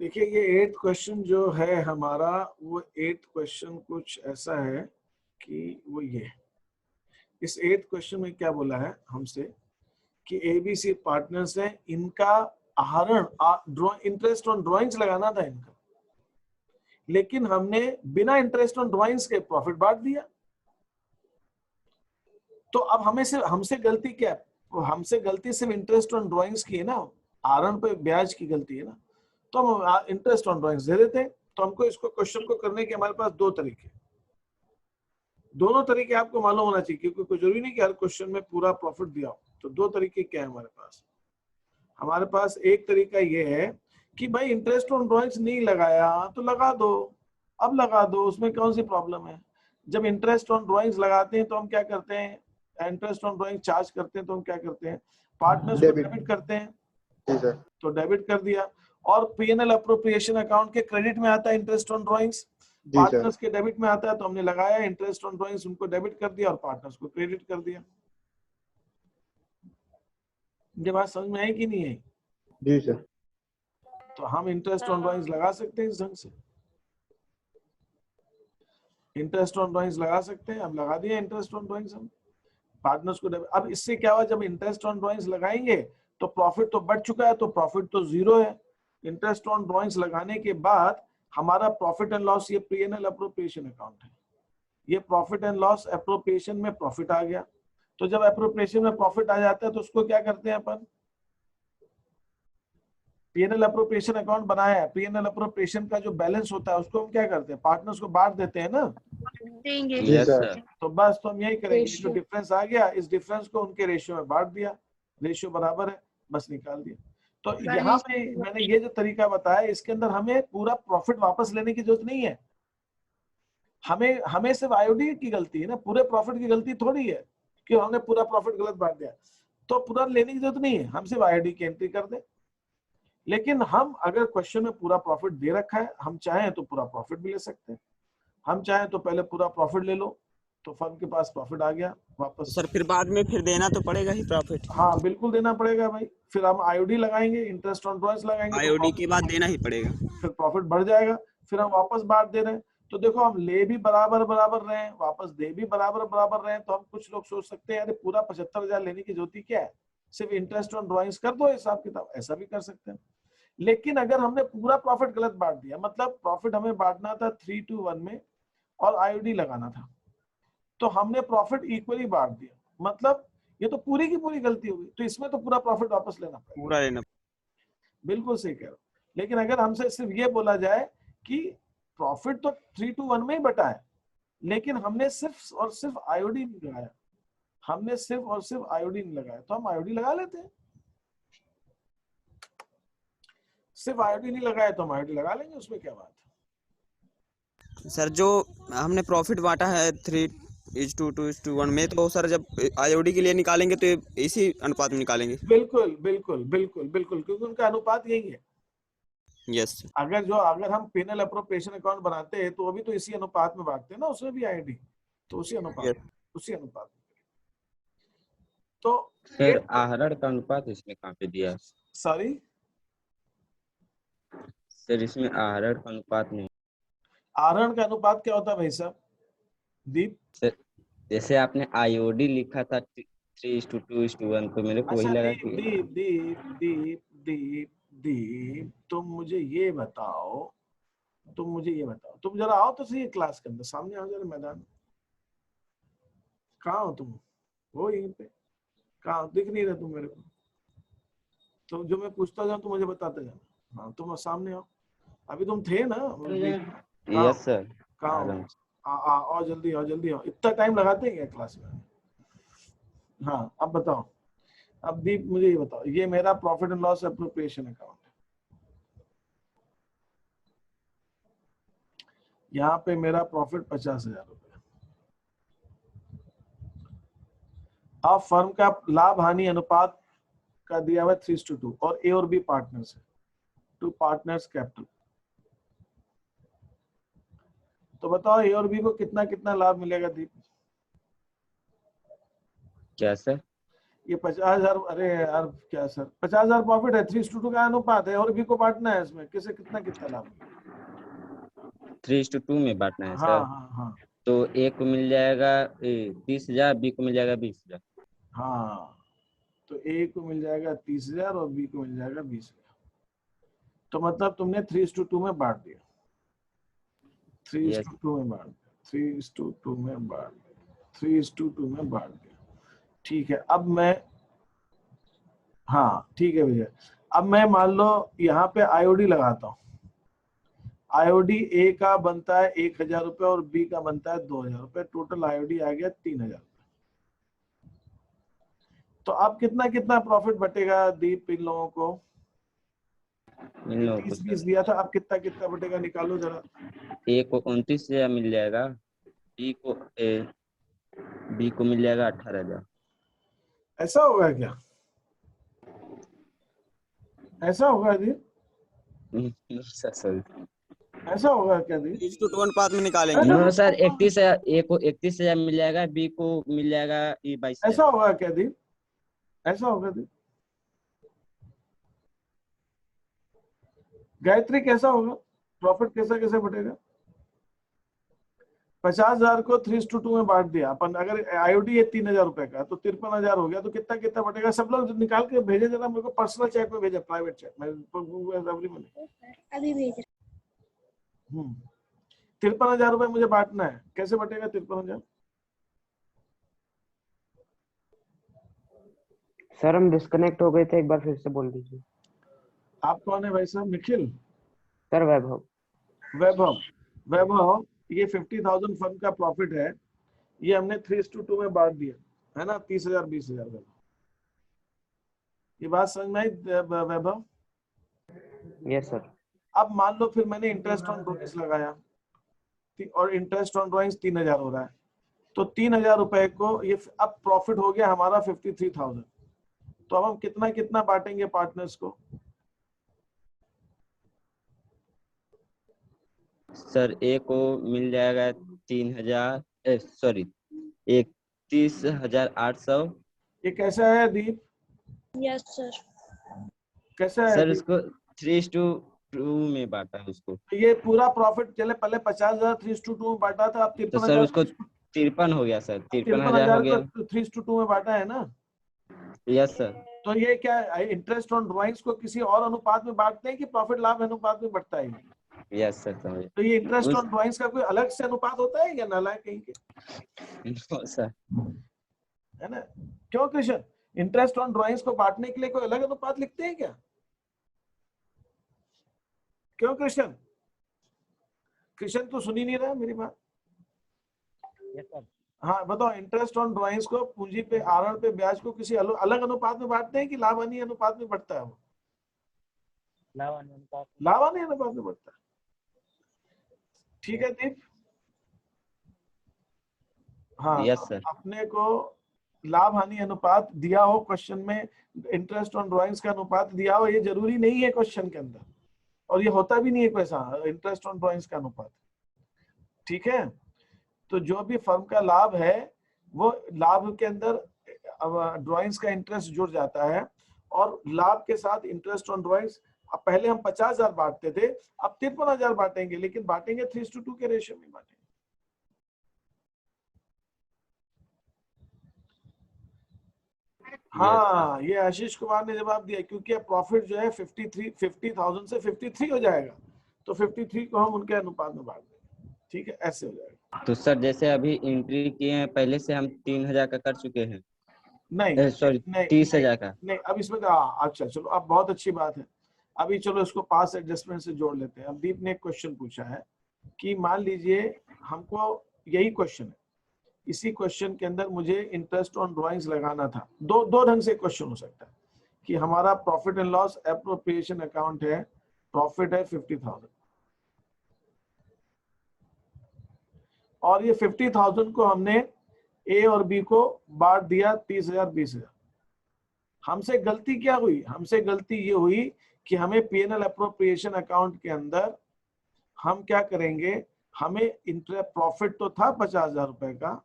देखिए ये 8th question जो है हमारा, वो 8th क्वेश्चन कुछ ऐसा है कि वो ये, इस 8th क्वेश्चन में क्या बोला है हमसे कि एबीसी पार्टनर्स हैं, इनका आहरण इंटरेस्ट ऑन ड्राइंग्स लगाना था इनका, लेकिन हमने बिना इंटरेस्ट ऑन ड्राइंग्स के प्रॉफिट बांट दिया। तो अब हमसे गलती क्या है? हमसे गलती सिर्फ इंटरेस्ट ऑन ड्राइंग्स की है ना, आहरण पे ब्याज की गलती है ना, तो हम इंटरेस्ट ऑन ड्राइंग्स दे देते हैं। तो हमको इसको क्वेश्चन को करने के हमारे पास दो तरीके, दोनों तरीके आपको मालूम होना चाहिए, क्योंकि कोई जरूरी नहीं कि हर क्वेश्चन में पूरा प्रॉफिट दिया हो। तो दो तरीके क्या है हमारे पास? हमारे पास एक तरीका ये है कि भाई इंटरेस्ट ऑन ड्राइंग्स नहीं लगाया तो लगा दो, अब लगा दो, उसमें कौन सी प्रॉब्लम है। जब इंटरेस्ट ऑन ड्राइंग्स लगाते हैं तो हम क्या करते हैं, इंटरेस्ट ऑन ड्राइंग चार्ज करते हैं तो हम क्या करते हैं, पार्टनर्स को डेबिट करते हैं। जी सर। तो डेबिट कर दिया, और पीएनएल अप्रोप्रिएशन अकाउंट के क्रेडिट में आता है इंटरेस्ट ऑन ड्राइंग्स, पार्टनर्स के डेबिट में आता है, तो हमने लगाया इंटरेस्ट ऑन ड्राइंग्स, उनको डेबिट कर दिया और पार्टनर्स को क्रेडिट कर दिया। ये बात समझ में आई कि नहीं आई? जी सर। तो हम इंटरेस्ट ऑन ड्राइंग्स लगा सकते हैं इस ढंग से, इंटरेस्ट ऑन ड्राइंग्स लगा सकते हैं। अब लगा दिया इंटरेस्ट ऑन ड्राइंग्स हम, पार्टनर्स को डेबिट। अब इससे क्या हुआ, जब इंटरेस्ट ऑन ड्राइंग्स लगाएंगे तो प्रॉफिट तो बढ़ चुका है, तो प्रॉफिट तो जीरो है। इंटरेस्ट ऑन ड्राइंग्स लगाने के बाद हमारा प्रॉफिट एंड लॉस, ये पीएनएल अप्रोप्रिएशन अकाउंट है, ये प्रॉफिट एंड लॉस एप्रोप्रिएशन में प्रॉफिट आ गया। तो जब एप्रोप्रिएशन में प्रॉफिट आ जाता है तो उसको क्या करते हैं अपन, पीएनएल अप्रोप्रिएशन अकाउंट बनाया है, पीएनएल अप्रोप्रिएशन का जो बैलेंस होता है उसको हम क्या करते हैं, पार्टनर्स को बांट देते हैं ना। देंगे। Yes sir. तो बस तो हम यही करेंगे, जो रेशियो। डिफरेंस आ गया इस डिफरेंस को उनके रेशियो में बांट दिया, रेशियो बराबर है, बस निकाल दिया। तो यहाँ पे मैंने ये जो तरीका बताया, इसके अंदर हमें पूरा प्रॉफिट वापस लेने की जरूरत नहीं है, हमें सिर्फ आईओडी की गलती है ना, पूरे प्रॉफिट की गलती थोड़ी है कि हमने पूरा प्रॉफिट गलत बांट दिया। तो पूरा लेने की जरूरत नहीं है, हम सिर्फ आईओडी की एंट्री कर दें। लेकिन हम अगर क्वेश्चन में पूरा प्रॉफिट दे रखा है, हम चाहें तो पूरा प्रॉफिट भी ले सकते हैं, हम चाहें तो पहले पूरा प्रॉफिट ले लो, तो फर्म के पास प्रॉफिट आ गया वापस। सर फिर बाद में फिर देना तो पड़ेगा ही प्रॉफिट। हाँ बिल्कुल देना पड़ेगा भाई, फिर हम आईओडी लगाएंगे, इंटरेस्ट ऑन ड्राइंग्स लगाएंगे, आईओडी के बाद देना ही पड़ेगा, फिर प्रॉफिट बढ़ जाएगा, फिर हम वापस बांट दे रहे हैं। तो देखो हम ले भी बराबर बराबर रहे हैं, वापस दे भी बराबर बराबर रहे हैं। तो हम कुछ लोग सोच सकते हैं अरे पूरा 75,000 लेने की जरूरत क्या है, सिर्फ इंटरेस्ट ऑन ड्राइंग्स कर दो हिसाब किताब, ऐसा भी कर सकते हैं। लेकिन अगर हमने पूरा प्रॉफिट गलत बांट दिया, मतलब प्रॉफिट हमें बांटना था 3:1 में और आईओडी लगाना था, तो हमने प्रॉफिट इक्वली बांट दिया, मतलब ये तो पूरी की पूरी गलती हो गई। तो इसमें तो पूरा प्रॉफिट वापस लेना पड़ेगा, पूरा लेना। बिल्कुल सही कह रहे हो। लेकिन अगर हमसे सिर्फ ये बोला जाए कि प्रॉफिट तो 3:1 में ही बटा है, लेकिन हमने सिर्फ और सिर्फ आईओडी नहीं लगाया, हमने सिर्फ और सिर्फ आईओडी नहीं लगाया, तो हम आईओडी लगा लेते हैं। सिर्फ आईओडी नहीं लगाया तो हम आईओडी लगा लेंगे, उसमें क्या बात है। सर जो हमने प्रॉफिट बांटा है 3:2:1 में, तो सर जब आईओडी के लिए निकालेंगे तो इसी अनुपात में निकालेंगे। बिल्कुल बिल्कुल बिल्कुल बिल्कुल, क्योंकि उनका अनुपात यही है। यस। अगर हम पीएनएल अप्रोप्रिएशन अकाउंट बनाते हैं तो अभी तो इसी अनुपात में बांटते हैं ना, उसमें भी आईडी, तो उसी अनुपात में, उसी अनुपात में। तो सर आहरण का अनुपात इसमें कहाँ पे दिया है? सॉरी सर इसमें आहरण का अनुपात नहीं। आहरण का अनुपात क्या होता है भाई साहब दीप? सर जैसे आपने आईओडी लिखा था 3:2:1, तो मेरे को वही अच्छा लगा दीप कि दीप दीप दीप दीप दीप तुम मुझे ये बताओ, तुम जरा आओ तो सही क्लास के अंदर, सामने आओ जरा मैदान में। कहाँ हो तुम? हो यहीं पे? कहाँ दिख नहीं रहे तुम मेरे को? तो जो मैं पूछता जाऊँ तो मुझे बताते जाना। हाँ तुम सामने आओ, अभी तुम थे ना। Yes sir. कहाँ? आओ जल्दी आओ, जल्दी आओ। इतना टाइम लगाते हैं क्या क्लास में? हाँ अब बताओ, अब दीप मुझे ये बताओ, ये मेरा profit and loss appropriation account है, यहाँ पे मेरा प्रॉफिट 50,000 रुपए। अब फर्म का लाभ हानि अनुपात का दिया हुआ 3:2 और ए और बी पार्टनर्स है, 2 पार्टनर्स कैपिटल। तो बताओ ए और बी को कितना कितना लाभ मिलेगा दीप? क्या सर? ये 50,000, अरे यार क्या सर, 50,000 प्रॉफिट है, 3:2 का अनुपात है, और बी को बांटना है, इसमें किसे कितना कितना लाभ? 3:2 में बांटना है हाँ सर। हाँ हाँ तो ए को मिल जाएगा 30,000, बी को मिल जाएगा 20,000। हाँ, तो ए को मिल जाएगा 30,000 और बी को मिल जाएगा 20,000। तो मतलब तुमने 3:2 में बांट दिया, 3:2 में बांट दिया, 3:2 में बांट दिया, 3:2 में बांट दिया। ठीक है, अब मैं, हाँ ठीक है भैया, अब मैं मान लो यहाँ पे आईओडी लगाता हूँ। आईओडी ए का बनता है 1,000 रुपये और बी का बनता है 2,000 रुपये, टोटल आईओडी आ गया 3,000। तो अब कितना कितना प्रॉफिट बटेगा दीप इन लोगों को? इन लोगों को 30-20 सर, दिया था, अब कितना कितना बटेगा निकालो जरा। ए को 29,000 मिल जाएगा, बी को बी को मिल जाएगा 18,000। ऐसा होगा क्या? ऐसा होगा दीप? सर ऐसा होगा क्या दीप? 3:2 अनुपात में निकालेंगे। नो सर, 31,000, ए को 31,000 मिल जाएगा, बी को मिल जाएगा 22,000। ऐसा होगा क्या दीप? ऐसा होगा दीप? गायत्री कैसा होगा? प्रॉफिट कैसा कैसे बटेगा? 50,000 को 3:2 में बांट दिया अपन, अगर आईओडी है 3,000 रुपए का, तो 53,000 हो गया, तो कितना कितना बटेगा? सब लोग निकाल के भेजे जरा मेरे को, पर्सनल चैट में भेजा, प्राइवेट चैट में, अभी भेज रहा 53,000 रुपए मुझे बांटना है, कैसे बटेगा 53,000? सर हम डिस्कनेक्ट हो गए थे, एक बार फिर से बोल दीजिए। आप कौन है भाई साहब? निखिल? सर वैभव। वैभव, वैभव ये 50,000 फंड का प्रॉफिट है, ये हमने 3:2 में बांट दिया है ना, 30,000 20,000 का। ये बात समझ में आई वैभव? Yes sir. अब मान लो फिर मैंने इंटरेस्ट ऑन ड्रॉइंग्स लगाया, और इंटरेस्ट ऑन ड्रॉइंग्स 3,000 हो रहा है, तो 3,000 रुपए को ये अब प्रॉफिट हो गया हमारा 53,000। तो अब हम कितना कितना बांटेंगे पार्टनर्स को? सर ए को मिल जाएगा 3,000, सॉरी 31,800। ये कैसा है दीप? Yes sir. कैसा है सर दीप? उसको 3:2 में बांटा है उसको। तो ये पूरा प्रॉफिट, चले पहले 50,000 3:2 में बांटा था, अब तो सर उसको 53 हो गया सर, 53,000 हो 53,000 गया। को 3:2 में बांटा है ना? Yes sir. तो ये क्या इंटरेस्ट ऑन ड्रॉइंग्स को किसी और अनुपात में बांटते हैं कि प्रॉफिट लाभ अनुपात में बढ़ता है? यस सर समझ। तो ये इंटरेस्ट उस- ऑन ड्रॉइंग्स का कोई अलग से अनुपात होता है या नालायक कहीं के? No sir. है ना? क्यों कृष्ण, इंटरेस्ट ऑन ड्रॉइंग्स को बांटने के लिए कोई अलग अनुपात लिखते हैं क्या? क्यों कृष्ण? कृष्ण तो सुनी नहीं रहा मेरी बात। Yes sir. हाँ बताओ, इंटरेस्ट ऑन ड्रॉइंग्स को पूंजी पे, आरण पे ब्याज को किसी अलग अनुपात में बांटते हैं कि लाभ हानि अनुपात में बढ़ता है? वो लाभ हानि अनुपात में बढ़ता है। ठीक है दीप? हाँ यस सर। अपने को लाभ हानि अनुपात दिया हो क्वेश्चन में, इंटरेस्ट ऑन ड्रॉइंग्स का अनुपात दिया हो, ये जरूरी नहीं है क्वेश्चन के अंदर, और ये होता भी नहीं है वैसा इंटरेस्ट ऑन ड्रॉइंग्स का अनुपात। ठीक है, तो जो भी फर्म का लाभ है, वो लाभ के अंदर ड्रॉइंग्स का इंटरेस्ट जुड़ जाता है, और लाभ के साथ इंटरेस्ट ऑन ड्रॉइंग्स। अब पहले हम 50,000 बांटते थे, अब 53,000 बांटेंगे, लेकिन बांटेंगे 3:2 के रेशियो में बांटेंगे। हाँ ये आशीष कुमार ने जवाब दिया, क्योंकि अब प्रॉफिट जो है 50,000 से 53 हो जाएगा, तो 53 को हम उनके अनुपात में बांट देंगे। ठीक है, ऐसे हो जाएगा। तो सर जैसे अभी एंट्री किए हैं, पहले से हम 3,000 का कर चुके हैं। नहीं सॉरी नहीं 30,000 का। नहीं, अब इसमें अच्छा चलो, अब बहुत अच्छी बात है, अभी चलो इसको पास एडजस्टमेंट से जोड़ लेते हैं। अब दीप ने एक क्वेश्चन पूछा है कि मान लीजिए हमको यही क्वेश्चन है, इसी क्वेश्चन के अंदर मुझे इंटरेस्ट ऑन ड्रॉइंग्स लगाना था। दो ढंग से क्वेश्चन हो सकता है कि हमारा profit and loss appropriation account है, प्रॉफिट है 50,000, और ये 50,000 को हमने ए और बी को बांट दिया 30,000 20,000। हमसे गलती क्या हुई? हमसे गलती ये हुई कि हमें पीएनएल एप्रोप्रिएशन अकाउंट के अंदर हम क्या करेंगे, हमें इंटरेस्ट प्रॉफिट तो था 50,000 रुपए का,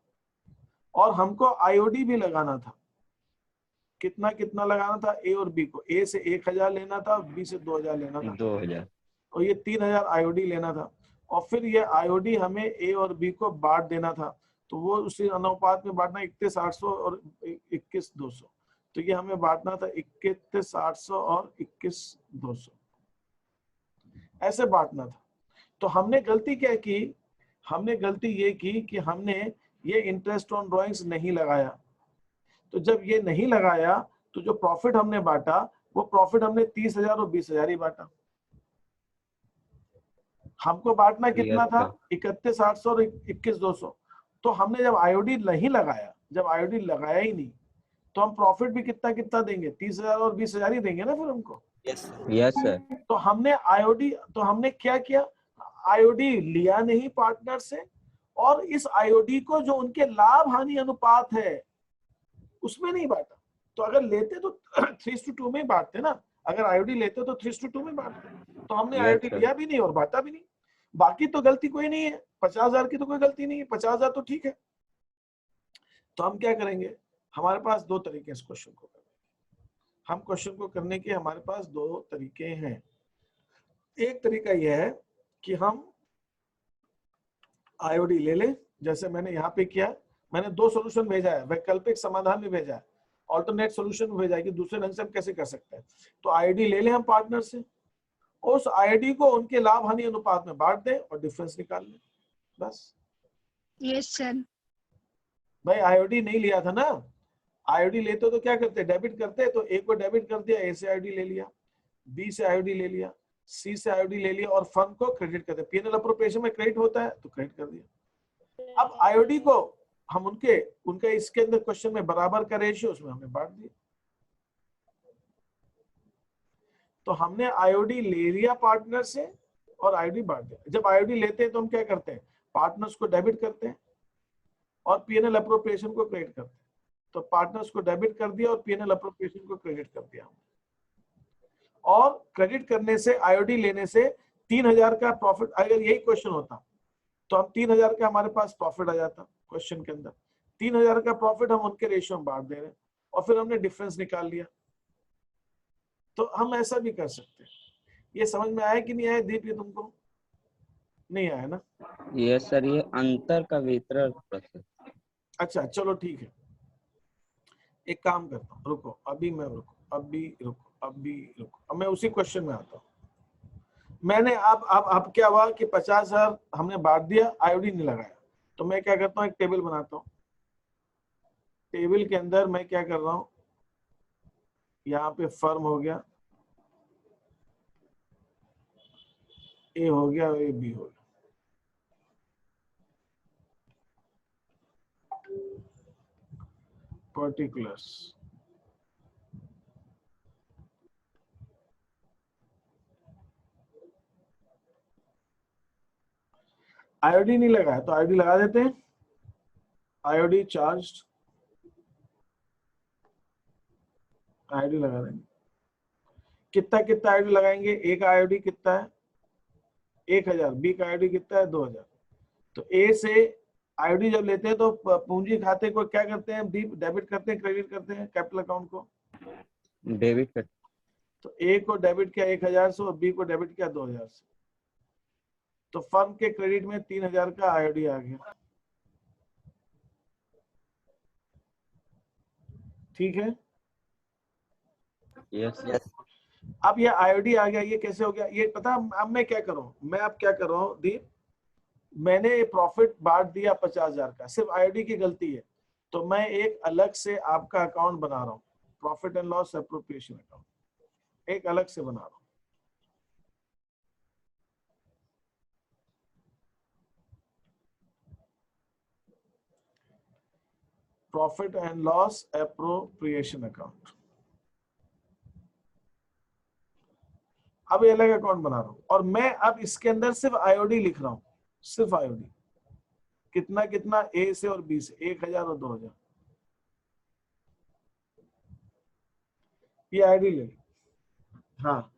और हमको आईओडी भी लगाना था। कितना कितना लगाना था ए और बी को, ए से 1000 लेना था, बी से 2000 लेना था, 2000। और ये 3000 आईओडी लेना था, और फिर ये आईओडी हमें ए और बी को बांट देना था, तो वो उसी अनुपात में बांटना 21800 और 21200, तो ये हमें बांटना था 21800 और 21200, ऐसे बांटना था। तो हमने गलती क्या की, हमने गलती ये की कि हमने ये इंटरेस्ट ऑन ड्राइंग्स नहीं लगाया। तो जब ये नहीं लगाया तो जो प्रॉफिट हमने बांटा वो प्रॉफिट हमने 30,000 और 20,000 ही बांटा। हमको बांटना कितना था, 31,800 और 21,200। तो हमने जब आईओडी नहीं लगाया, जब आईओडी लगाया ही नहीं, तो हम प्रॉफिट भी कितना कितना देंगे, 30,000 और 20,000 ही देंगे ना फिर हमको। Yes sir. तो हमने आईओडी, तो हमने क्या किया, आईओडी लिया नहीं पार्टनर से, और इस आईओडी को जो उनके लाभ हानि अनुपात है उसमें नहीं बांटा। तो अगर लेते तो 3:2 में बांटते ना, अगर आईओडी लेते तो 3:2 में बांटते। तो हमने आईओडी लिया भी नहीं और बांटा भी नहीं। बाकी तो गलती कोई नहीं है, 50,000 की तो कोई गलती नहीं है, 50,000 तो ठीक है। तो हम क्या करेंगे, हमारे पास दो तरीके इस क्वेश्चन को करने के। हम क्वेश्चन को करने के हमारे पास दो तरीके हैं। एक तरीका यह है कि हम आईओडी ले लें, जैसे मैंने यहाँ पे किया, मैंने दो सॉल्यूशन भेजा है, वैकल्पिक समाधान में भेजा है, ऑल्टरनेट सॉल्यूशन में भेजा है कि दूसरे ढंग से हम कैसे कर सकते हैं। तो आईडी ले लें हम पार्टनर से, उस आईडी को उनके लाभ हानि अनुपात में बांट दें और डिफरेंस निकाल लें, बस। Yes sir. भाई आईओडी नहीं लिया था ना, आईओडी लेते तो क्या करते, डेबिट करते, तो ए को डेबिट कर दिया, ए से आईओडी ले लिया, बी से आईओडी ले लिया, सी से आईओडी ले लिया, और फर्म को क्रेडिट करते। पीएनएल अप्रोप्रिएशन में क्रेडिट होता है तो क्रेडिट कर दिया। अब आईओडी को हम उनके इसके अंदर क्वेश्चन में बराबर का रेशियो, उसमें हमने बांट दिया। तो हमने आईओडी ले लिया पार्टनर से और आईओडी बांट दिया। जब आईओडी लेते हैं तो हम क्या करते हैं, पार्टनर्स को डेबिट करते हैं और पीएनएल अप्रोप्रिएशन को क्रेडिट करते हैं। तो पार्टनर्स को डेबिट कर दिया और पीएनएल अप्रोप्रिएशन को क्रेडिट कर दिया। और क्रेडिट करने से, आईओडी लेने से 3,000 का प्रॉफिट, अगर यही क्वेश्चन होता तो हम 3,000 का हमारे पास प्रॉफिट आ जाता क्वेश्चन के अंदर। 3,000 का प्रॉफिट हम उनके रेशियो में बांट दे रहे हैं और फिर हमने डिफरेंस निकाल लिया। तो हम ऐसा भी कर सकते हैं। ये समझ में आया कि नहीं आया दीप, ये तुमको नहीं आया ना? यस सर, ये अंतर का वितरण प्रोसेस। अच्छा चलो ठीक है, एक काम करता हूँ, रुको अभी मैं रुको, अब मैं उसी क्वेश्चन में आता हूँ। मैंने अब क्या हुआ कि 50,000 हमने बांट दिया, आईओडी नहीं लगाया। तो मैं क्या करता हूँ, एक टेबल बनाता हूँ। टेबल के अंदर मैं क्या कर रहा हूँ, यहाँ पे फर्म हो गया, ए हो गया, ए बी हो गया, पर्टिकुलर्स, आईओडी नहीं लगाया तो आईओडी लगा देते हैं। आईओडी चार्ज, आईओडी लगा देंगे। कितना कितना आईओडी लगाएंगे, ए का आईओडी कितना है 1000, बी का आईओडी कितना है 2000। तो ए से आईओडी जब लेते हैं तो पूंजी खाते को क्या करते हैं, डेबिट करते हैं, क्रेडिट करते हैं, कैपिटल अकाउंट को डेबिट कर। तो ए को डेबिट किया 1000 से और बी को डेबिट किया 2000 से। तो फर्म के क्रेडिट में 3000 का आईओडी आ गया। ठीक है, यस। अब ये आईओडी आ गया, ये कैसे हो गया ये पता। अब मैं क्या करूं, मैं अब क्या कर रहा हूं दीप, मैंने प्रॉफिट बांट दिया 50,000 का, सिर्फ आईओडी की गलती है। तो मैं एक अलग से आपका अकाउंट बना रहा हूं, profit and loss appropriation account, एक अलग से बना रहा हूं। Profit and loss appropriation account, अब ये अलग अकाउंट बना रहा हूं और मैं अब इसके अंदर सिर्फ आईओडी लिख रहा हूं, सिर्फ आईओडी कितना कितना, ए से और बी से 1000 और 2000। ये आईडी ले ली, हाँ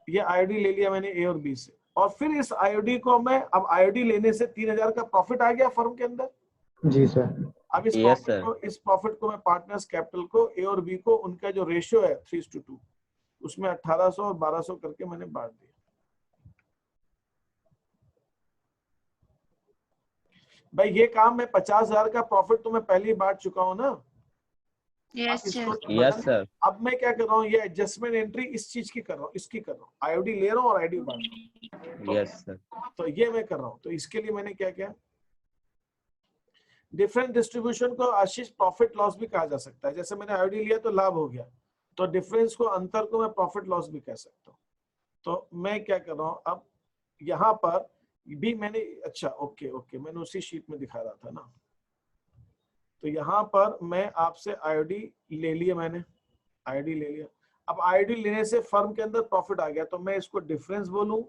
ये आईडी ले लिया मैंने ए और बी से, और फिर इस आईओडी को मैं, अब आईओडी लेने से 3000 का प्रॉफिट आ गया फर्म के अंदर। जी सर। अब इस Yes, प्रॉफिट sir. को मैं पार्टनर्स कैपिटल को ए और बी को उनका जो रेशियो है 3:2 उसमें 1800 और 1200 करके मैंने बांट दिया। भाई ये काम मैं 50,000 का प्रॉफिट तो मैं पहले ही बांट चुका हूं ना। यस अब इसको सर। Yes, sir. अब मैं क्या कर रहा हूँ, ये एडजस्टमेंट एंट्री इस चीज की कर रहा हूँ, इसकी कर रहा हूँ, आईओडी ले रहा हूँ और आईडी बांट रहा हूँ। Yes, sir. तो ये मैं कर रहा हूँ। तो इसके लिए मैंने क्या किया, डिफरेंट डिस्ट्रीब्यूशन को आशीष प्रॉफिट लॉस भी कहा जा सकता है। जैसे मैंने आईओडी लिया तो लाभ हो गया, तो डिफरेंस को, अंतर को मैं प्रॉफिट लॉस भी कह सकता हूँ। तो मैं क्या कर रहा हूँ, अब यहाँ पर भी मैंने, अच्छा ओके मैंने उसी शीट में दिखा रहा था ना। तो यहाँ पर मैं आपसे आईओडी ले लिया, मैंने आईडी ले लिया। अब आईडी लेने से फर्म के अंदर प्रॉफिट आ गया, तो मैं इसको डिफरेंस बोलूं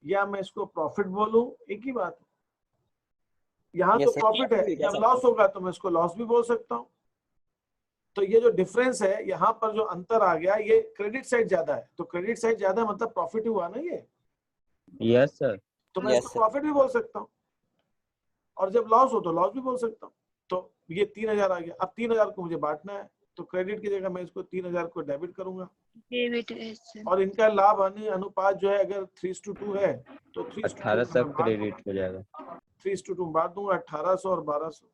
या मैं इसको प्रॉफिट बोलूं, एक ही बात है। यहाँ तो Yes, sir. प्रॉफिट है, जब लॉस होगा तो मैं इसको लॉस भी बोल सकता हूँ। तो ये जो डिफरेंस है, यहाँ पर जो अंतर आ गया, ये क्रेडिट साइड ज्यादा है, तो क्रेडिट साइड ज्यादा मतलब प्रॉफिट ही हुआ ना ये, Yes, sir. तो मैं Yes, इसको sir. प्रॉफिट भी बोल सकता हूँ, और जब लॉस हो तो लॉस भी बोल सकता हूँ। तो ये 3,000 आ गया। अब 3,000 को मुझे बांटना है, तो क्रेडिट की जगह मैं इसको 3,000 को डेबिट करूंगा, डेबिट यस सर। और इनका लाभ हानि अनुपात जो है अगर 3:2 है तो 1800 क्रेडिट हो जाएगा। 3:2 बांट दूंगा, 1800 और 1200,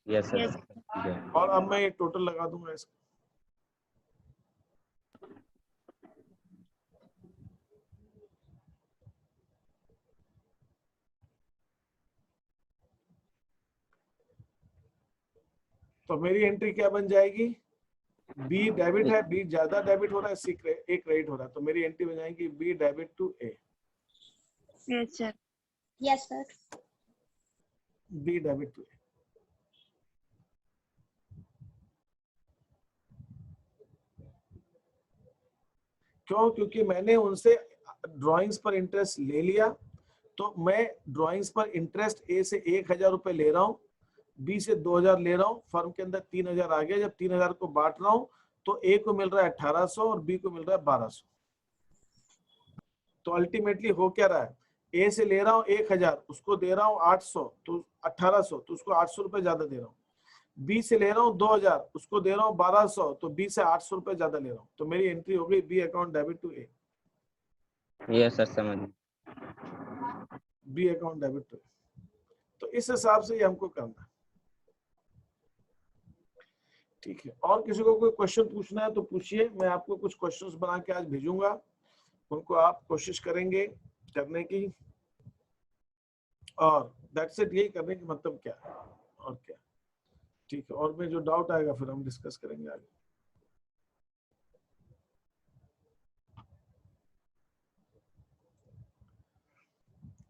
Yes, sir. Yes. Yeah. और अब मैं ये टोटल लगा दूंगा इसका। तो मेरी एंट्री क्या बन जाएगी, बी डेबिट है, बी ज्यादा डेबिट हो रहा है, सी ए क्रेडिट हो रहा है, तो मेरी एंट्री बन जाएगी B debit to A, yes sir. Yes sir. B debit to A. क्यों, क्योंकि मैंने उनसे ड्राइंग्स पर इंटरेस्ट ले लिया, तो मैं ड्राइंग्स पर इंटरेस्ट ए से 1,000 रुपए ले रहा हूँ, बी से 2,000 ले रहा हूँ, फर्म के अंदर 3,000 आ गया। जब 3,000 को बांट रहा हूँ तो ए को मिल रहा है 1,800 और बी को मिल रहा है 1,200। तो अल्टीमेटली हो क्या रहा है, ए से ले रहा हूँ 1,000, उसको दे रहा हूँ 800, तो 1,800, तो उसको 800 रुपए ज्यादा दे रहा हूँ। बी से ले रहा हूँ 2,000, उसको दे रहा हूँ 1,200, तो बी से 800 रुपए ज्यादा ले रहा हूँ। तो मेरी एंट्री हो गई B account debit to A, Yes, sir. समझ गए। B account debit to A. तो इस हिसाब से ये हमको करना है, ठीक है। और किसी को कोई क्वेश्चन पूछना है तो पूछिए, मैं आपको कुछ क्वेश्चंस बना के आज भेजूंगा, उनको आप कोशिश करेंगे करने की, और दैट्स इट। यही करने की मतलब क्या है और क्या, ठीक है। और में जो डाउट आएगा फिर हम डिस्कस करेंगे आगे।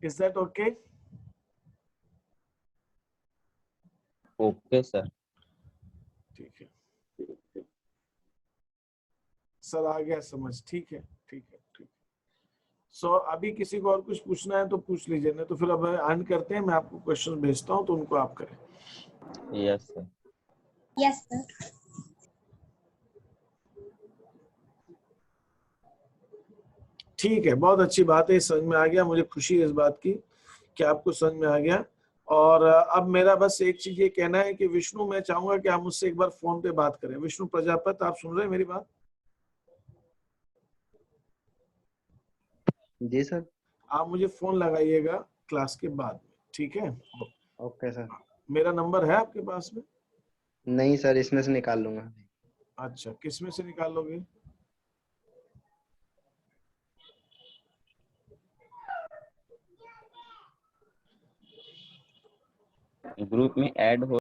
Is that okay? Okay, sir. ठीक है सर, आ गया समझ, ठीक है ठीक है ठीक है। सो अभी किसी को और कुछ पूछना है तो पूछ लीजिए, नहीं तो फिर अब एंड करते हैं, मैं आपको क्वेश्चन भेजता हूँ तो उनको आप करें। Yes, sir. Yes sir. ठीक है, बहुत अच्छी बात है, समझ में आ गया, मुझे खुशी है इस बात की कि आपको समझ में आ गया। और अब मेरा बस एक चीज ये कहना है कि विष्णु, मैं चाहूंगा कि आप मुझसे एक बार फोन पे बात करें। विष्णु प्रजापति, आप सुन रहे हैं मेरी बात? जी सर। आप मुझे फोन लगाइएगा क्लास के बाद में, ठीक है? Okay sir. मेरा नंबर है आपके पास में? नहीं सर, इसमें से निकाल लूंगा। अच्छा, किस में से निकाल लोगे? ग्रुप में ऐड हो